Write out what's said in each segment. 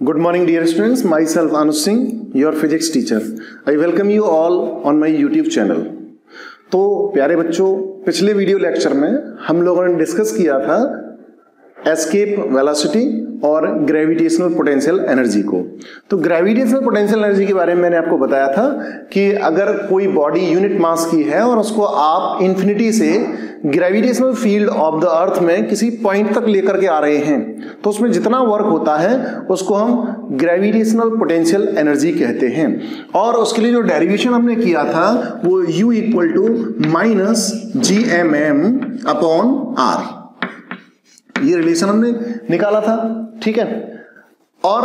Good morning dear students, myself Anuj Singh, your physics teacher. I welcome you all on my YouTube channel. तो प्यारे बच्चों, पिछले video lecture में हम लोगों ने डिस्कस किया था एस्केप वेलोसिटी और ग्रेविटेशनल पोटेंशियल एनर्जी को। तो ग्रेविटेशनल पोटेंशियल एनर्जी के बारे में मैंने आपको बताया था कि अगर कोई बॉडी यूनिट मास की है और उसको आप इंफिनिटी से ग्रेविटेशनल फील्ड ऑफ द अर्थ में किसी पॉइंट तक लेकर के आ रहे हैं तो उसमें जितना वर्क होता है उसको हम ग्रेविटेशनल पोटेंशियल एनर्जी कहते हैं। और उसके लिए जो डेरिवेशन हमने किया था वो U equal to minus GMM upon R, ये रिलेशन हमने निकाला था। ठीक है, और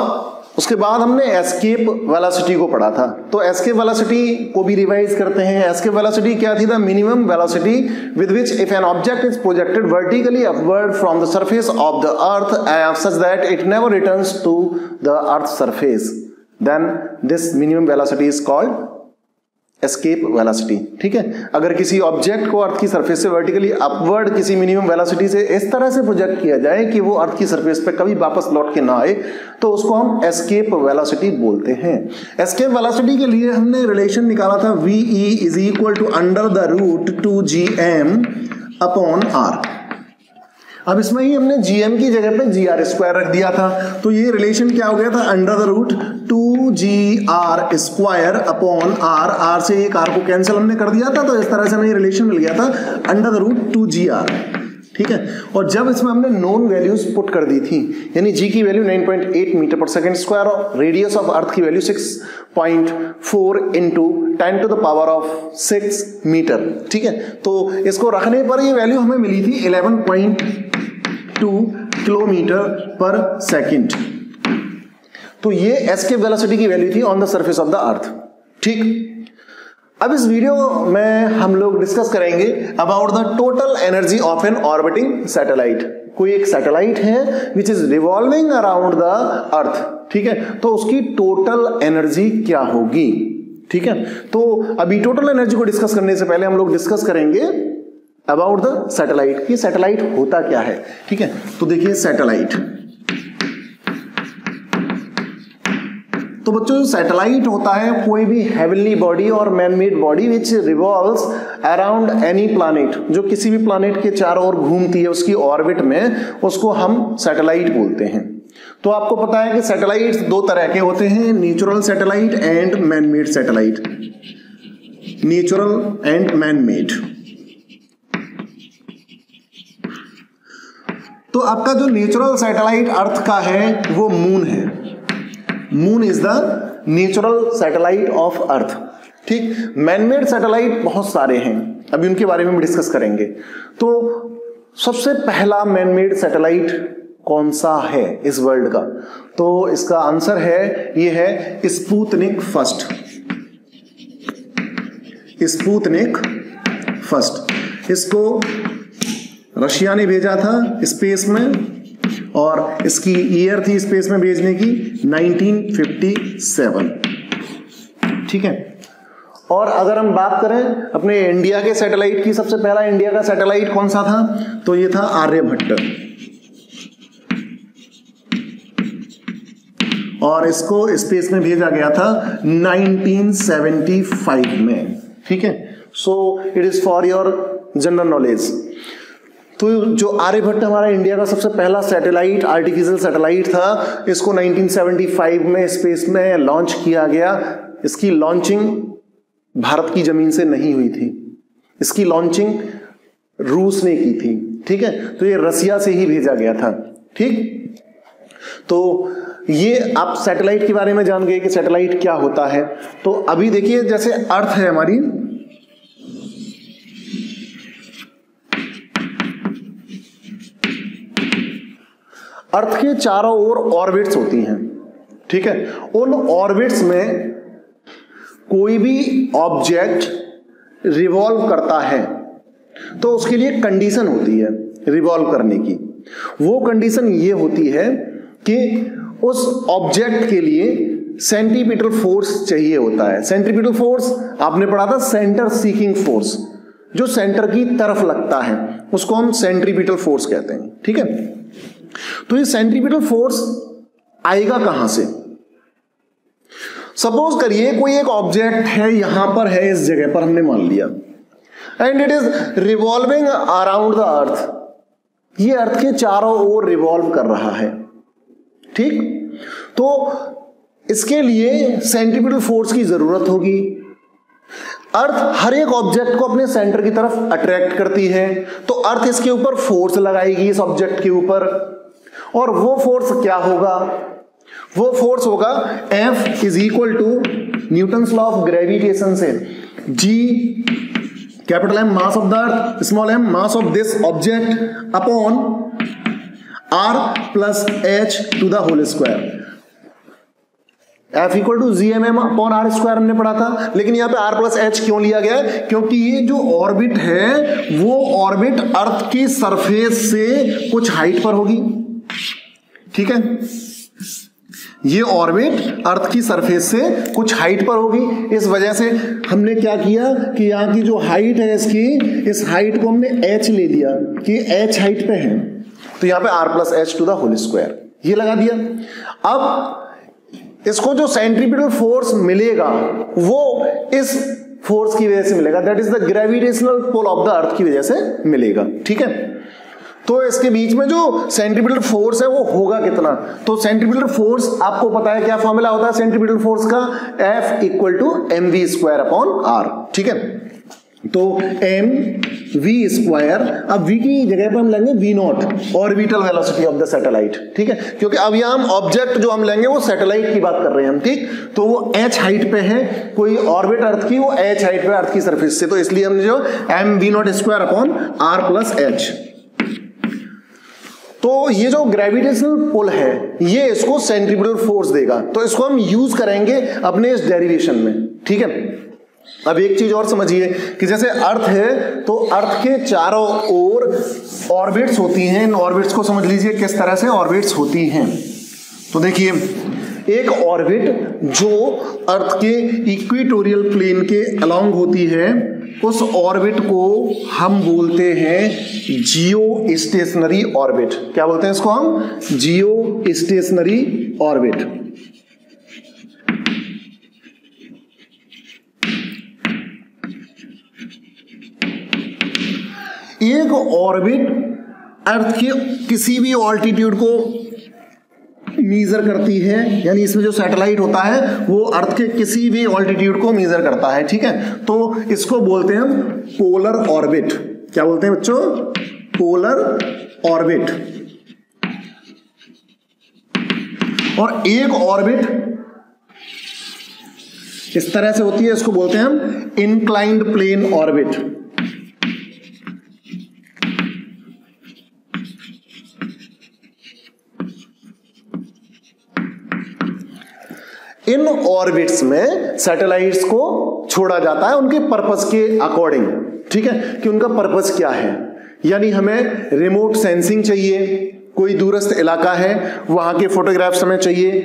उसके बाद हमने एस्केप वेलोसिटी को पढ़ा था। तो एस्केप वेलोसिटी को भी रिवाइज करते हैं। एस्केप वेलोसिटी क्या थी? The minimum velocity with which if an object is projected vertically upward from the surface of the earth such that it never returns to the earth surface, then this minimum velocity is called escape velocity. ठीक है, अगर किसी object को अर्थ की surface से vertically upward किसी minimum velocity से इस तरह से प्रोजेक्ट किया जाए कि वो अर्थ की सरफेस पे कभी वापस लौट के ना आए तो उसको हम एस्केप वेलोसिटी बोलते हैं। एस्केप वेलोसिटी के लिए हमने रिलेशन निकाला था VE is equal to under the root 2GM upon R। अब इसमें ही हमने GM की जगह पे GR स्क्वायर रख दिया था, तो ये रिलेशन क्या हो गया था? Under the root 2GR square upon R से एक R को कैंसिल हमने कर दिया था, तो इस तरह से हमें रिलेशन मिल गया था अंडर द रूट 2GR। ठीक है, और जब इसमें हमने नोन वैल्यूज पुट कर दी थी, यानी G की value 9.8 metre per second square और रेडियस ऑफ अर्थ की value 6.4 into 10 to the power of 6 metre. ठीक है, तो इसको रखने पर ये वैल्यू हमें मिली थी 11.2 किलोमीटर पर सेकेंड। तो ये एस्केप वेलोसिटी की वैल्यू थी on the surface of the earth. ठीक, अब इस वीडियो में हम लोग डिस्कस करेंगे about the total energy of an orbiting satellite. कोई एक सैटेलाइट है which is revolving around the earth. ठीक है, तो उसकी टोटल एनर्जी क्या होगी? ठीक है, तो अभी टोटल एनर्जी को डिस्कस करने से पहले हम लोग डिस्कस करेंगे अबाउट द सैटेलाइट कि सैटेलाइट होता क्या है। ठीक है, तो देखिए सैटेलाइट, तो बच्चों सैटेलाइट होता है कोई भी हेवनली बॉडी और man made body which revolves around any planet, जो किसी भी प्लैनेट के चारों ओर घूमती है उसकी ऑर्बिट में, उसको हम सैटेलाइट बोलते हैं। तो आपको पता है कि सैटेलाइट्स दो तरह के होते हैं, natural satellite and man made satellite. Natural and man made. तो आपका जो नेचुरल सैटेलाइट अर्थ का है वो मून है। Moon is the natural satellite of earth. ठीक, मैनमेड सैटेलाइट बहुत सारे हैं, अभी उनके बारे में भी डिस्कस करेंगे। तो सबसे पहला मैनमेड सैटेलाइट कौन सा है इस वर्ल्ड का? तो इसका आंसर है, ये है स्पुतनिक फर्स्ट। स्पुतनिक फर्स्ट, इसको रशिया ने भेजा था स्पेस में और इसकी ईयर थी स्पेस में भेजने की 1957। ठीक है, और अगर हम बात करें अपने इंडिया के सैटेलाइट की, सबसे पहला इंडिया का सैटेलाइट कौन सा था? तो ये था आर्यभट्ट, और इसको स्पेस में भेजा गया था 1975 में। ठीक है, so it is for your general knowledge. तो जो आर्यभट्ट हमारा इंडिया का सबसे पहला सैटेलाइट, आर्टिफिशियल सैटेलाइट था, इसको 1975 में स्पेस में लॉन्च किया गया। इसकी लॉन्चिंग भारत की जमीन से नहीं हुई थी, इसकी लॉन्चिंग रूस ने की थी। ठीक है, तो ये रसिया से ही भेजा गया था। ठीक, तो ये आप सैटेलाइट के बारे में जान गए कि सैटेलाइट क्या होता है। तो अभी देखिए, जैसे अर्थ है हमारी, अर्थ के चारों ओर ऑर्बिट्स होती हैं। ठीक है, उन ऑर्बिट्स में कोई भी ऑब्जेक्ट रिवॉल्व करता है तो उसके लिए कंडीशन होती है रिवॉल्व करने की। वो कंडीशन ये होती है कि उस ऑब्जेक्ट के लिए सेंट्रीपिटल फोर्स चाहिए होता है। सेंट्रीपिटल फोर्स आपने पढ़ा था, सेंटर सीकिंग फोर्स, जो सेंटर की तरफ लगता है उसको हम सेंट्रीपिटल फोर्स कहते हैं। ठीक है, तो ये सेंट्रीपिटल फोर्स आएगा कहां से? सपोज करिए कोई एक ऑब्जेक्ट है, यहां पर है, इस जगह पर हमने मान लिया, and it is revolving around the अर्थ। ये अर्थ के चारों ओर रिवॉल्व कर रहा है, ठीक? तो इसके लिए सेंट्रीपिटल फोर्स की जरूरत होगी। अर्थ हर एक ऑब्जेक्ट को अपने सेंटर की तरफ अट्रैक्ट करती है, तो अर्थ इसके ऊपर फोर्स लगाएगी, इस ऑब्जेक्ट के ऊपर। और वो फोर्स क्या होगा? वो फोर्स होगा F is equal to Newton's law of gravitation से G capital M mass of the earth, small m mass of this object upon R plus H to the whole square. F equal to GMM upon R square हमने पढ़ा था, लेकिन यहाँ पे R plus H क्यों लिया गया है? क्योंकि ये जो ऑर्बिट है वो ऑर्बिट अर्थ की सरफेस से कुछ हाइट पर होगी, ठीक है? ये ऑर्बिट अर्थ की सरफेस से कुछ हाइट पर होगी। इस वजह से हमने क्या किया कि यहाँ की जो हाइट है इसकी, इस हाइट को हमने H ले लिया कि H हाइट पे है, तो यहाँ पे R plus H to the whole square ये लगा दिया। अब इसको जो सेंट्रीपिटल फोर्स मिलेगा वो इस फोर्स की वजह से मिलेगा, that is the gravitational pull of the earth की वजह से मिलेगा, ठीक है? तो इसके बीच में जो सेंट्रीपिटल फोर्स है वो होगा कितना? तो सेंट्रीपिटल फोर्स आपको पता है क्या फॉर्मूला होता है सेंट्रीपिटल फोर्स का? F equal to mv square upon r, ठीक है? तो mv स्क्वायर, अब v की जगह पर हम लेंगे v not, orbital velocity of the satellite, ठीक है? क्योंकि अब यहां हम ऑब्जेक्ट जो हम लेंगे वो सैटेलाइट की बात कर रहे हैं हम, ठीक? तो वो h हाइट पे है, कोई ऑर्बिट अर्थ की, वो h हाइट पे अर्थ की सरफेस से, तो इसलिए हमने जो mv not square upon r plus h। तो ये जो ग्रेविटेशनल पुल है ये इसको सेंट्रीपिटल फोर्स देगा, तो इसको हम यूज करेंगे अपने इस डेरिवेशन में, ठीक है? अब एक चीज और समझिए कि जैसे अर्थ है तो अर्थ के चारों ओर ऑर्बिट्स होती हैं। इन ऑर्बिट्स को समझ लीजिए किस तरह से ऑर्बिट्स होती हैं। तो देखिए, एक ऑर्बिट जो अर्थ के इक्वेटोरियल प्लेन के अलोंग होती है, उस ऑर्बिट को हम बोलते हैं जियो स्टेशनरी ऑर्बिट। क्या बोलते हैं इसको हम? जियो स्टेशनरी ऑर्बिट। एक ऑर्बिट अर्थ के किसी भी ऑल्टीट्यूड को मेजर करती है, यानी इसमें जो सैटेलाइट होता है वो अर्थ के किसी भी ऑल्टीट्यूड को मेजर करता है, ठीक है? तो इसको बोलते हैं हम पोलर ऑर्बिट। क्या बोलते हैं बच्चों? Polar orbit. और एक ऑर्बिट इस तरह से होती है, इसको बोलते हैं हम इंक्लाइंड प्लेन ऑर्बिट। इन ऑर्बिट्स में सैटेलाइट्स को छोड़ा जाता है उनके पर्पस के अकॉर्डिंग, ठीक है? कि उनका पर्पस क्या है, यानी हमें रिमोट सेंसिंग चाहिए, कोई दूरस्थ इलाका है वहां के फोटोग्राफ्स हमें चाहिए,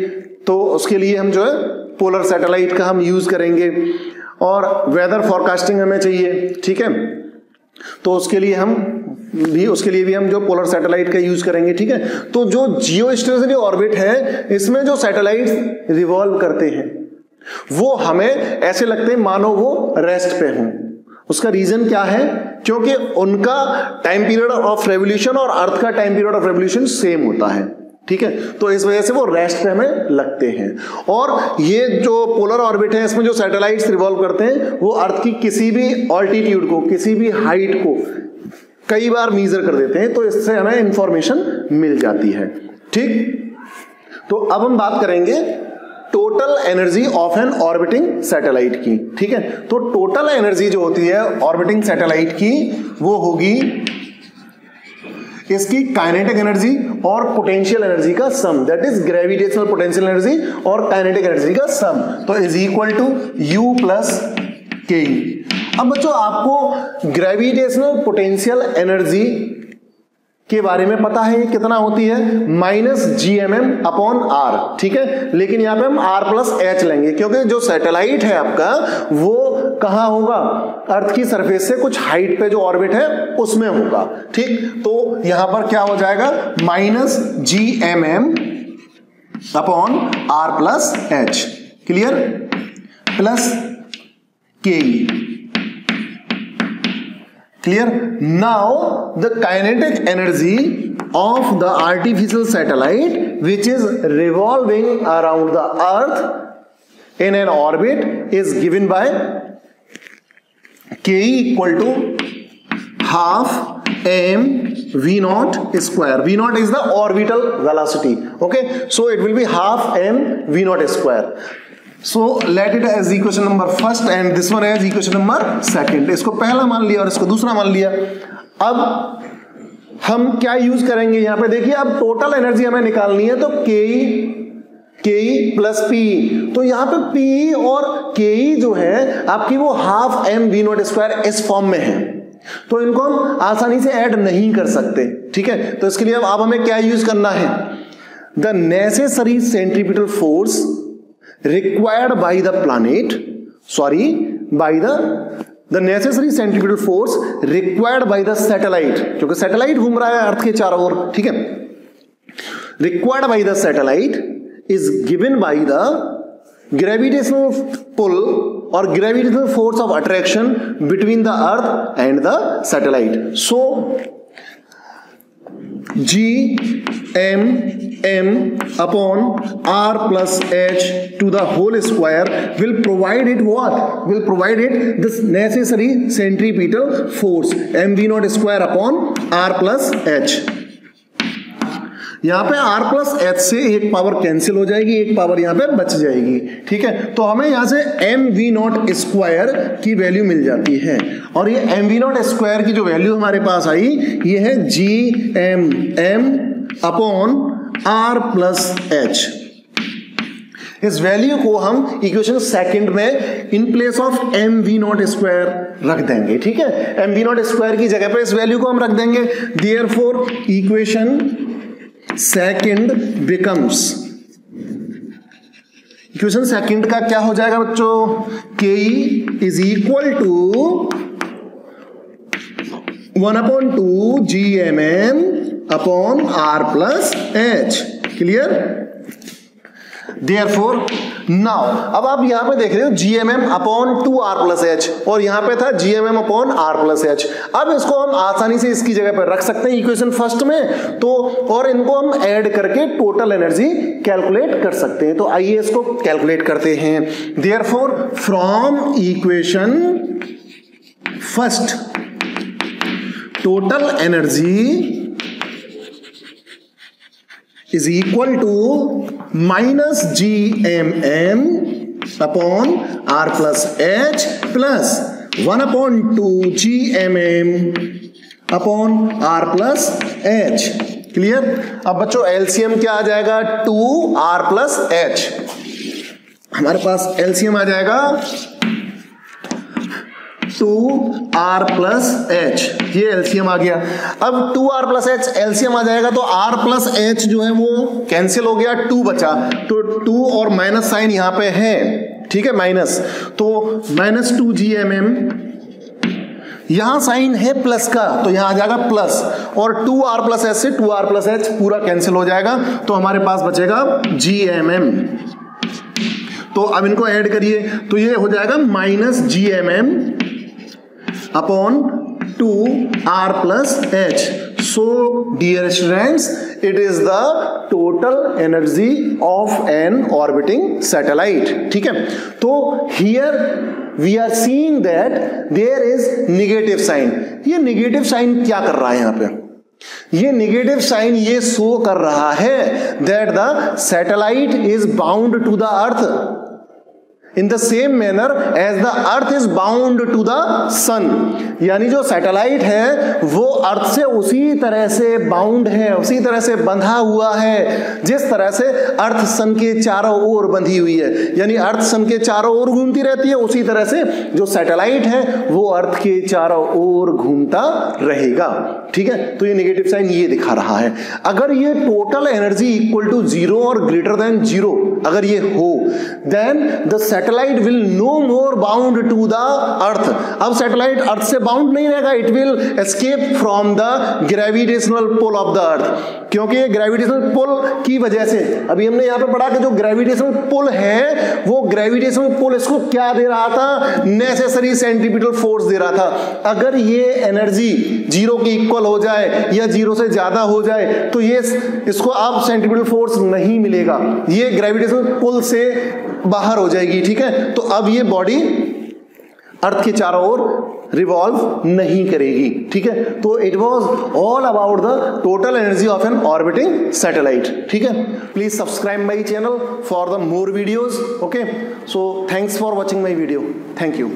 तो उसके लिए हम जो है पोलर सैटेलाइट का हम यूज करेंगे। और वेदर फॉरकास्टिंग हमें चाहिए, ठीक है? तो उसके लिए भी हम जो पोलर सैटेलाइट का यूज करेंगे, ठीक है? तो जो जियो स्टेशनरी ऑर्बिट है इसमें जो सैटेलाइट रिवॉल्व करते हैं वो हमें ऐसे लगते हैं मानो वो रेस्ट पे हों। उसका रीजन क्या है? क्योंकि उनका टाइम पीरियड ऑफ रेवोल्यूशन और अर्थ का time period of revolution same होता है, ठीक है? तो इस वजह से वो रेस्ट पे हमें लगते हैं। और ये जो पोलर ऑर्बिट है इसमें जो सैटेलाइट्स रिवॉल्व करते हैं वो अर्थ की किसी भी ऑल्टीट्यूड को, किसी भी हाइट को कई बार मेजर कर देते हैं, तो इससे हमें इंफॉर्मेशन मिल जाती है, ठीक? तो अब हम बात करेंगे total energy of an orbiting satellite की, ठीक है? तो टोटल एनर्जी जो होती है ऑर्बिटिंग सैटेलाइट की वो होगी इसकी काइनेटिक एनर्जी और पोटेंशियल एनर्जी का sum, that is gravitational potential energy और काइनेटिक एनर्जी का सम, तो is equal to U plus K. अब बच्चों आपको ग्रेविटेशनल पोटेंशियल एनर्जी के बारे में पता है कितना होती है? -GMM अपॉन R, ठीक है? लेकिन यहां पे हम R प्लस H लेंगे क्योंकि जो सैटेलाइट है आपका वो कहां होगा? अर्थ की सरफेस से कुछ हाइट पे जो ऑर्बिट है उसमें होगा, ठीक? तो यहां पर क्या हो जाएगा? -GMM upon R plus H, clear, plus K E, clear. Now the kinetic energy of the artificial satellite which is revolving around the earth in an orbit is given by ke equal to half m v naught square. V naught is the orbital velocity, okay, so it will be half m v naught square. So let it as equation number first and this one as equation number second. इसको पहला मान लिया और इसको दूसरा मान लिया। अब हम क्या यूज करेंगे यहां पे, देखिए अब टोटल एनर्जी हमें निकालनी है, तो के प्लस पी, तो यहां पे पी और के जो है आपकी वो half M V nought square इस फॉर्म में है, तो इनको हम आसानी से ऐड नहीं कर सकते, ठीक है। तो इसके लिए अब हमें क्या यूज करना है, the necessary centripetal force required by the planet, sorry by the necessary centripetal force required by the satellite, क्योंकि सैटेलाइट घूम रहा है अर्थ के चारों ओर, ठीक है, required by the satellite is given by the gravitational pull और gravitational force of attraction between the earth and the satellite. So G M m upon r plus h to the whole square will provide it what? Will provide it this necessary centripetal force mv naught square upon r plus h। यहां पे r plus h से एक power cancel हो जाएगी, एक power यहां पे बच जाएगी, ठीक है। तो हमें यहां से mv naught स्क्वायर की वैल्यू मिल जाती है और ये mv naught स्क्वायर की जो वैल्यू हमारे पास आई ये है G M M upon r plus h। इस वैल्यू को हम इक्वेशन सेकंड में in place of M V nought square रख देंगे, ठीक है। एम वी नॉट स्क्वायर की जगह पे इस वैल्यू को हम रख देंगे, therefore equation second becomes, equation second का क्या हो जाएगा बच्चों, K is equal to 1/2 G M M upon R plus H, clear. Therefore now अब आप यहां पे देख रहे हो GMM upon 2r plus H और यहां पे था GMM upon r plus H. अब इसको हम आसानी से इसकी जगह पर रख सकते हैं इक्वेशन फर्स्ट में, तो और इनको हम ऐड करके टोटल एनर्जी कैलकुलेट कर सकते हैं। तो आइए इसको कैलकुलेट करते हैं। Therefore from equation first total energy is equal to minus GMM upon R plus H plus 1/2 GMM upon R plus H, clear. अब बच्चों एलसीएम क्या आ जाएगा, 2R plus H, हमारे पास एलसीएम आ जाएगा 2r प्लस एच, ये LCM आ गया। अब 2r plus H LCM आ जाएगा तो r प्लस एच जो है वो कैंसिल हो गया, 2 बचा, तो 2 और माइनस साइन यहां पे है, ठीक है, माइनस, तो -2 GMM, यहां साइन है प्लस का तो यहां आ जाएगा प्लस, और 2r प्लस एच से 2r प्लस एच पूरा कैंसिल हो जाएगा, तो हमारे पास बचेगा GMM। तो अब इनको ऐड करिए तो ये हो जाएगा -GMM upon 2r plus H. So dear students, it is the total energy of an orbiting satellite, ठीक है। तो here we are seeing that there is negative sign. ये निगेटिव साइन क्या कर रहा है यहां पे, ये निगेटिव साइन ये शो कर रहा है that the satellite is bound to the earth in the same manner as the earth is bound to the sun। यानी जो सैटेलाइट है वो अर्थ से उसी तरह से बाउंड है, उसी तरह से बंधा हुआ है जिस तरह से अर्थ सन के चारों ओर बंधी हुई है, यानी अर्थ सन के चारों ओर घूमती रहती है, उसी तरह से जो सैटेलाइट है वो अर्थ के चारों ओर घूमता रहेगा, ठीक है। तो ये नेगेटिव साइन ये दिखा रहा है। अगर ये टोटल एनर्जी इक्वल टू 0 और ग्रेटर देन 0 अगर ये हो, then the satellite will no more bound to the earth. अब सैटेलाइट अर्थ से बाउंड नहीं रहेगा, it will escape from the gravitational pull of the earth, क्योंकि ग्रेविटेशनल पुल की वजह से, अभी हमने यहां पे पढ़ा कि जो ग्रेविटेशनल पुल है वो ग्रेविटेशनल पुल इसको क्या दे रहा था, नेसेसरी सेंट्रीपिटल फोर्स दे रहा था। अगर ये एनर्जी जीरो की इक्वल हो जाए या जीरो से ज्यादा हो जाए तो ये इसको अब सेंट्रीपिटल फोर्स नहीं मिलेगा, ये ग्रेविटेशनल पुल से बाहर हो जाएगी, ठीक है। तो अब ये बॉडी अर्थ के चारों ओर रिवॉल्व नहीं करेगी, ठीक है। तो it was all about the total energy of an orbiting satellite, ठीक है। Please subscribe my channel for the more videos, okay. So thanks for watching my video, thank you.